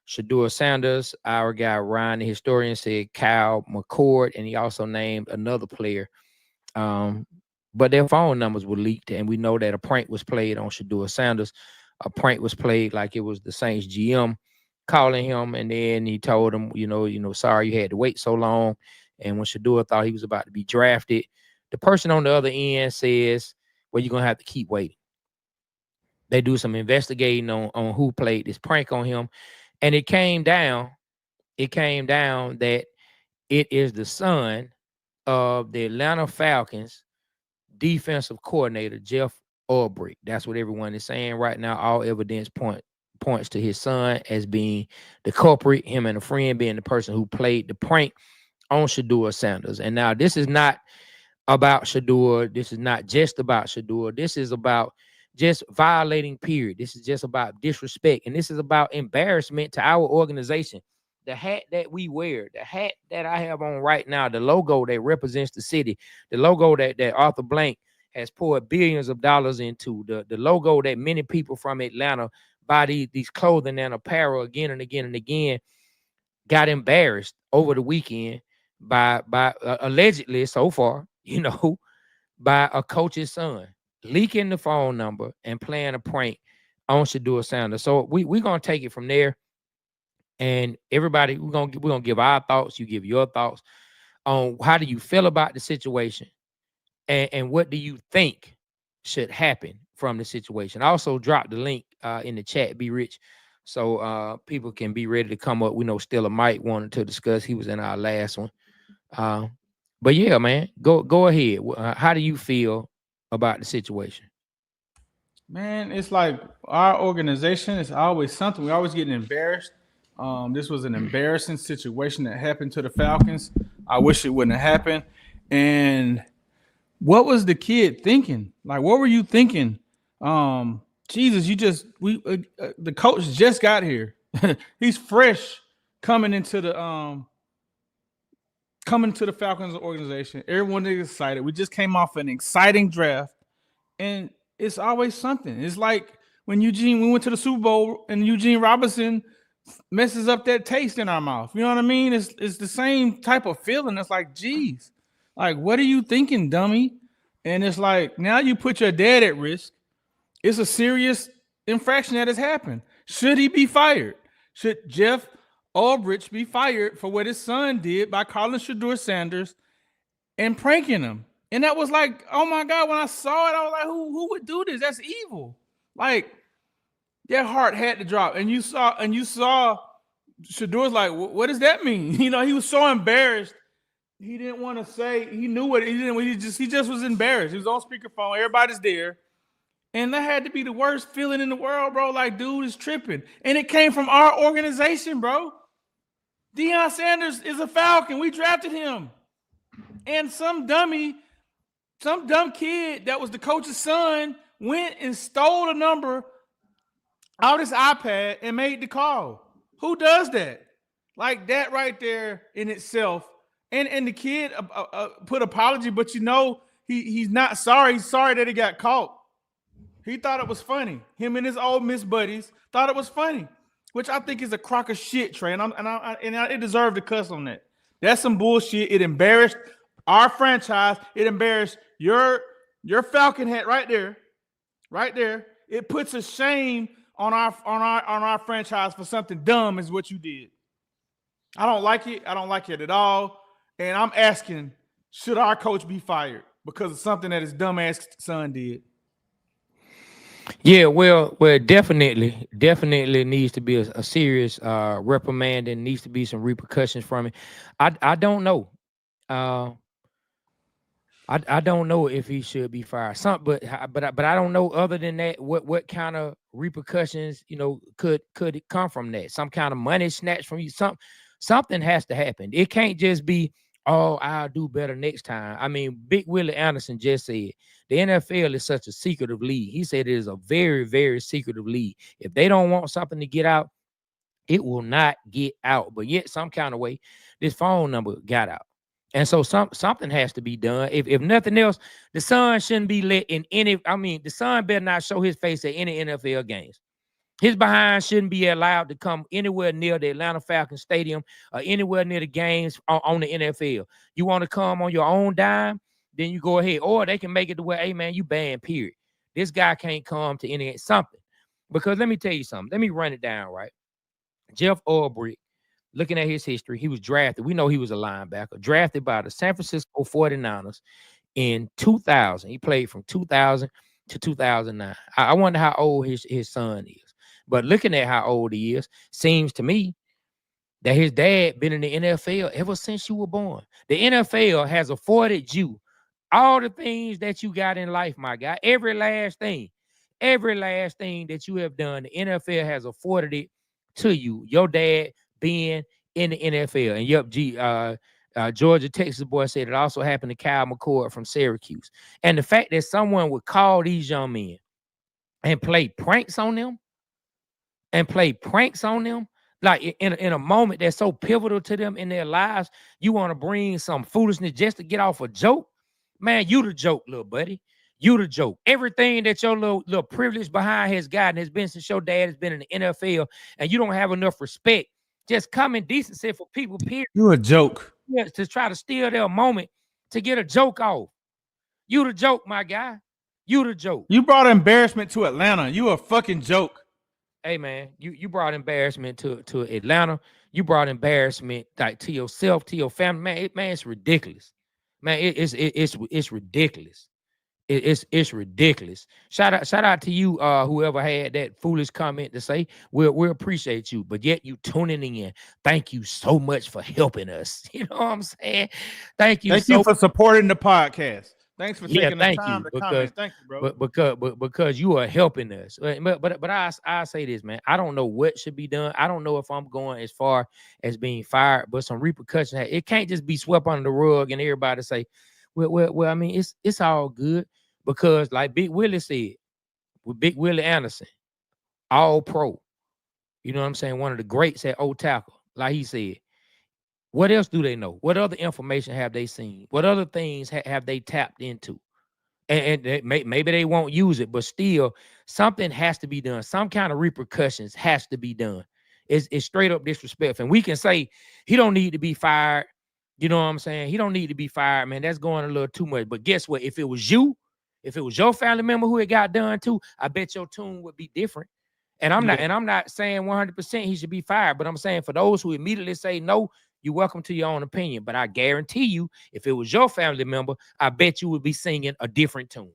Shadua Sanders. Our guy Ryan, the historian, said Kyle McCord, and he also named another player. Um, but their phone numbers were leaked, and we know that a prank was played on Shadua Sanders. A prank was played like it was the Saints GM calling him, and then he told him, sorry you had to wait so long. And when Shadua thought he was about to be drafted, the person on the other end says, well, you're gonna have to keep waiting. They do some investigating on who played this prank on him, and it came down that it is the son of the Atlanta Falcons defensive coordinator, Jeff Ulbrich. That's what everyone is saying right now. All evidence points to his son as being the culprit, him and a friend being the person who played the prank on Shadua Sanders. And now this is not about Shadua. This is not just about Shadua. This is about just violating, period. This is just about disrespect. And this is about embarrassment to our organization. The hat that we wear, the hat that I have on right now, the logo that represents the city, the logo that Arthur Blank has poured billions of dollars into, the logo that many people from Atlanta buy these clothing and apparel again and again and again, got embarrassed over the weekend by allegedly so far, by a coach's son leaking the phone number and playing a prank on Shadua Sanders. So we're gonna take it from there. And everybody, we're gonna give our thoughts. You give your thoughts on how do you feel about the situation, and what do you think should happen from the situation. Also, drop the link in the chat, Be Rich, so people can be ready to come up. We know Stella might wanted to discuss. He was in our last one. But yeah, man, go ahead. How do you feel about the situation? Man, it's like our organization is always something. We always getting embarrassed. This was an embarrassing situation that happened to the Falcons. I wish it wouldn't have happened. And what was the kid thinking? Like, what were you thinking? Jesus, the coach just got here. He's fresh coming into the Falcons organization. Everyone is excited. We just came off an exciting draft, and it's always something. It's like when we went to the Super Bowl and Eugene Robinson messes up that taste in our mouth. You know what I mean? It's the same type of feeling. It's like, geez, like, what are you thinking, dummy? And it's like, now you put your dad at risk. It's a serious infraction that has happened. Should he be fired? Should Jeff Ulbrich be fired for what his son did by calling Shadua Sanders and pranking him? And that was like, oh my God, when I saw it, I was like, who would do this? That's evil. Like, their heart had to drop. And you saw Shadua's like, what does that mean? He was so embarrassed. He didn't want to say, he knew what he didn't, he just was embarrassed. He was on speakerphone, everybody's there. And that had to be the worst feeling in the world, bro. Like, dude is tripping. And it came from our organization, bro. Deion Sanders is a Falcon. We drafted him. And some dumb kid that was the coach's son went and stole a number out of his iPad and made the call. Who does that? Like, that right there in itself. And the kid put apology, but he's not sorry. He's sorry that he got caught. He thought it was funny. Him and his Ole Miss buddies thought it was funny, which I think is a crock of shit, Trey. And it deserved to cuss on that. That's some bullshit. It embarrassed our franchise. It embarrassed your Falcon hat right there. Right there. It puts a shame on our franchise for something dumb is what you did. I don't like it. I don't like it at all. And I'm asking, should our coach be fired because of something that his dumbass son did? Yeah, well, definitely needs to be a serious reprimand, and needs to be some repercussions from it. I don't know. I don't know if he should be fired. But I don't know, other than that, what kind of repercussions could it come from that? Some kind of money snatched from you. Something has to happen. It can't just be, oh, I'll do better next time. I mean, Big Willie Anderson just said the NFL is such a secretive league. He said it is a very, very secretive league. If they don't want something to get out, it will not get out. But yet, some kind of way, this phone number got out. And so something has to be done. If nothing else, the son shouldn't be let in any. I mean, the son better not show his face at any NFL games. His behind shouldn't be allowed to come anywhere near the Atlanta Falcons Stadium or anywhere near the games on the NFL. You want to come on your own dime, then you go ahead. Or they can make it to where, hey, man, you banned, period. This guy can't come to any something. Because let me tell you something. Let me run it down, right? Jeff Ulbrich, looking at his history, he was drafted. We know he was a linebacker, drafted by the San Francisco 49ers in 2000. He played from 2000 to 2009. I wonder how old his son is. But looking at how old he is, seems to me that his dad been in the NFL ever since you were born. The NFL has afforded you all the things that you got in life, my guy. Every last thing that you have done, the NFL has afforded it to you. Your dad being in the NFL. And yep, Georgia Texas boy said it also happened to Kyle McCord from Syracuse. And the fact that someone would call these young men and play pranks on them, like in a moment that's so pivotal to them in their lives, you want to bring some foolishness just to get off a joke. Man, you the joke, little buddy. You the joke. Everything that your little privilege behind has gotten has been since your dad has been in the NFL, and you don't have enough respect. Just common decency for people, period. You a joke. To try to steal their moment to get a joke off. You the joke, my guy. You the joke. You brought embarrassment to Atlanta. You a fucking joke. Hey man, you brought embarrassment to Atlanta. You brought embarrassment like to yourself, to your family. Man, it's ridiculous. Man, it's ridiculous. It's ridiculous. Shout out to you, whoever had that foolish comment to say. We appreciate you, but yet you tuning in. Thank you so much for helping us. You know what I'm saying? Thank you for supporting the podcast. Thanks for taking the time to comment. Thank you, bro. Because you are helping us. But I say this, man. I don't know what should be done. I don't know if I'm going as far as being fired, but some repercussions. It can't just be swept under the rug and everybody say, well, I mean, it's all good because like Big Willie said, with Big Willie Anderson, all pro. You know what I'm saying? One of the greats at old tackle, like he said. What else do they know? What other information have they seen? What other things have they tapped into? And maybe they won't use it, but still, something has to be done. Some kind of repercussions has to be done. It's straight up disrespectful. And we can say he don't need to be fired. You know what I'm saying? He don't need to be fired, man. That's going a little too much. But guess what? If it was you, if it was your family member who it got done to, I bet your tune would be different. And I'm not saying 100% he should be fired, but I'm saying for those who immediately say no, you're welcome to your own opinion. But I guarantee you, if it was your family member, I bet you would be singing a different tune.